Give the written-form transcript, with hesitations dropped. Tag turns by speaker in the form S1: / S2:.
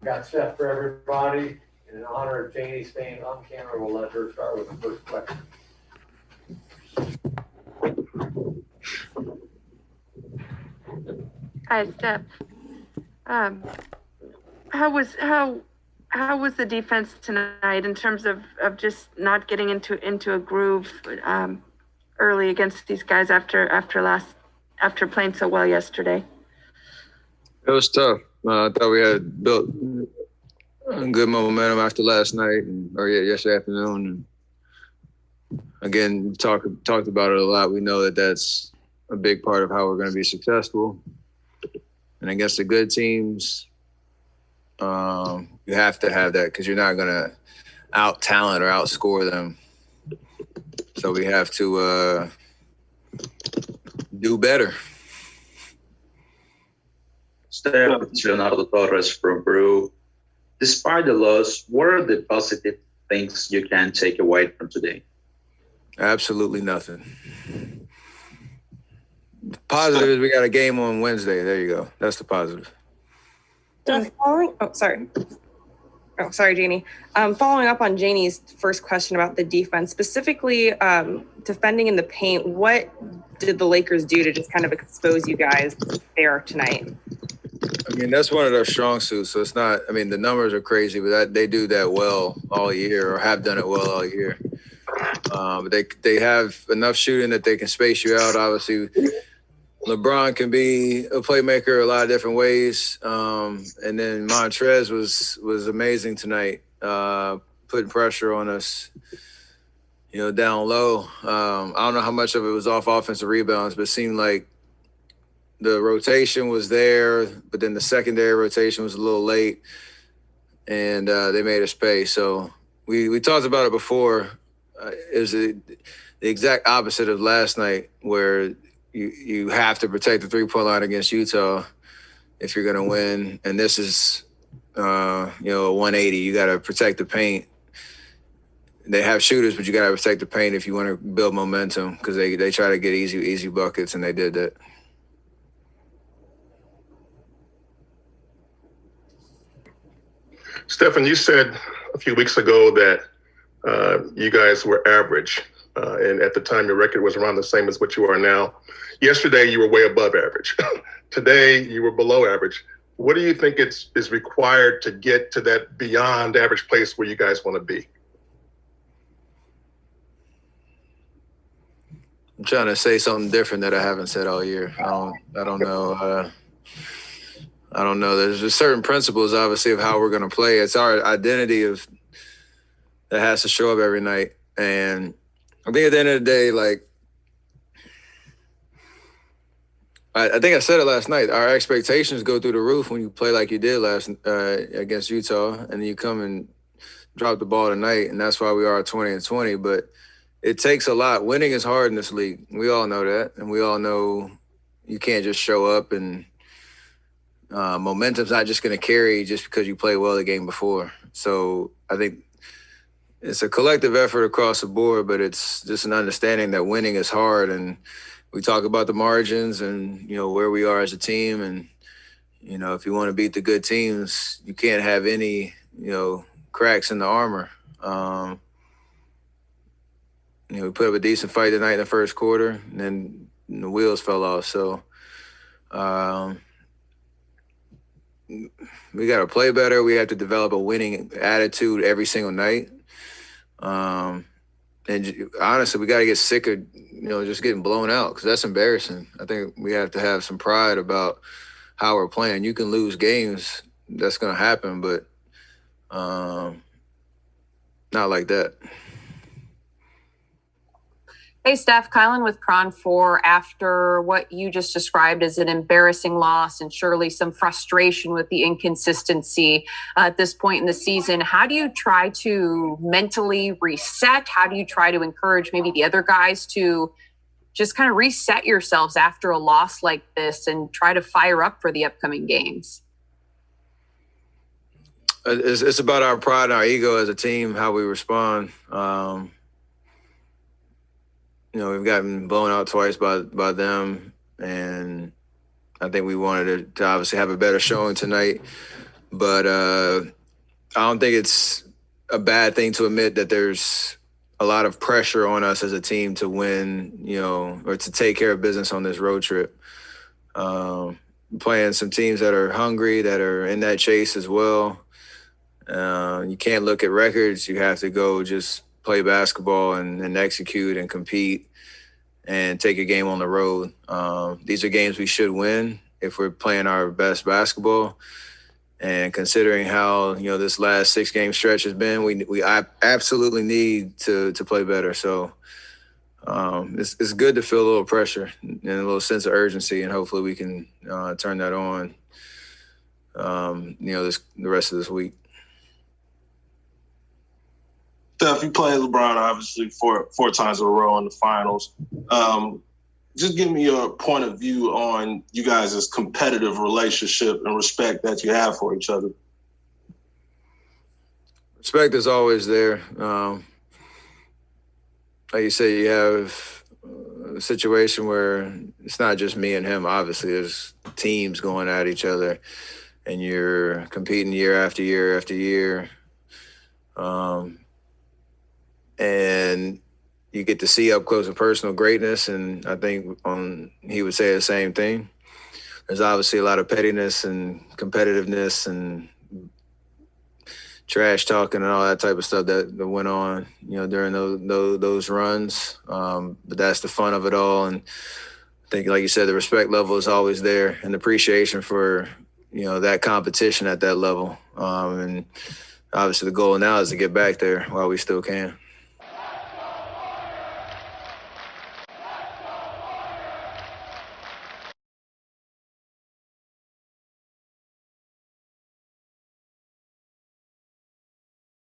S1: Got Steph for everybody. In honor of Janie staying on camera, we'll let her start with the first question.
S2: Hi, Steph. How was the defense tonight in terms of just not getting into a groove early against these guys after playing so well yesterday?
S3: It was tough. I thought we had built good momentum after last night or yesterday afternoon. And again, talked about it a lot. We know that that's a big part of how we're going to be successful. And against the good teams, you have to have that because you're not going to out-talent or outscore them. So we have to do better.
S4: Steph, Leonardo Torres from Peru. Despite the loss, what are the positive things you can take away from today?
S3: Absolutely nothing. Positive is we got a game on Wednesday. There you go. That's the positive.
S5: Sorry, Janie. Following up on Janie's first question about the defense, specifically defending in the paint, what did the Lakers do to just kind of expose you guys there tonight?
S3: I mean, that's one of their strong suits. So it's not, I mean, the numbers are crazy, but they do that well all year or have done it well all year. But they have enough shooting that they can space you out. Obviously, LeBron can be a playmaker a lot of different ways. And then Montrez was amazing tonight, putting pressure on us, down low. I don't know how much of it was off offensive rebounds, but it seemed like the rotation was there, but then the secondary rotation was a little late, and they made us pay. So we talked about it before. It was the exact opposite of last night, where you have to protect the three-point line against Utah if you're going to win. And this is, a 180. You got to protect the paint. They have shooters, but you got to protect the paint if you want to build momentum because they try to get easy buckets, and they did that.
S6: Stephen, you said a few weeks ago that you guys were average, and at the time your record was around the same as what you are now. Yesterday, you were way above average. Today, you were below average. What do you think is required to get to that beyond average place where you guys want to be?
S3: I'm trying to say something different that I haven't said all year. I don't know. I don't know. There's just certain principles, obviously, of how we're going to play. It's our identity that has to show up every night. And I think at the end of the day, I think I said it last night. Our expectations go through the roof when you play like you did last against Utah, and then you come and drop the ball tonight, and that's why we are 20-20. But it takes a lot. Winning is hard in this league. We all know that, and we all know you can't just show up and momentum's not just going to carry just because you play well the game before. So I think it's a collective effort across the board, but it's just an understanding that winning is hard. And we talk about the margins and, where we are as a team. And, if you want to beat the good teams, you can't have any, cracks in the armor. We put up a decent fight tonight in the first quarter, and then the wheels fell off. So, we got to play better. We have to develop a winning attitude every single night. And honestly, we got to get sick of, just getting blown out because that's embarrassing. I think we have to have some pride about how we're playing. You can lose games. That's going to happen, but not like that.
S7: Hey, Steph, Kylan with Cron 4. After what you just described as an embarrassing loss and surely some frustration with the inconsistency at this point in the season, how do you try to mentally reset? How do you try to encourage maybe the other guys to just kind of reset yourselves after a loss like this and try to fire up for the upcoming games?
S3: It's about our pride and our ego as a team, how we respond. We've gotten blown out twice by them, and I think we wanted to obviously have a better showing tonight. But I don't think it's a bad thing to admit that there's a lot of pressure on us as a team to win, or to take care of business on this road trip. Playing some teams that are hungry, that are in that chase as well. You can't look at records. You have to go just play basketball and execute and compete and take a game on the road. These are games we should win if we're playing our best basketball. And considering how, this last 6-game stretch has been, we absolutely need to play better. So it's good to feel a little pressure and a little sense of urgency, and hopefully we can turn that on, the rest of this week.
S8: Steph, you played LeBron obviously four times in a row in the finals. Just give me your point of view on you guys' competitive relationship and respect that you have for each other.
S3: Respect is always there. Like you say, you have a situation where it's not just me and him. Obviously, there's teams going at each other, and you're competing year after year after year. And you get to see up close and personal greatness, and I think he would say the same thing. There's obviously a lot of pettiness and competitiveness and trash talking and all that type of stuff that went on, during those runs. But that's the fun of it all. And I think, like you said, the respect level is always there, and the appreciation for, that competition at that level. And obviously the goal now is to get back there while we still can.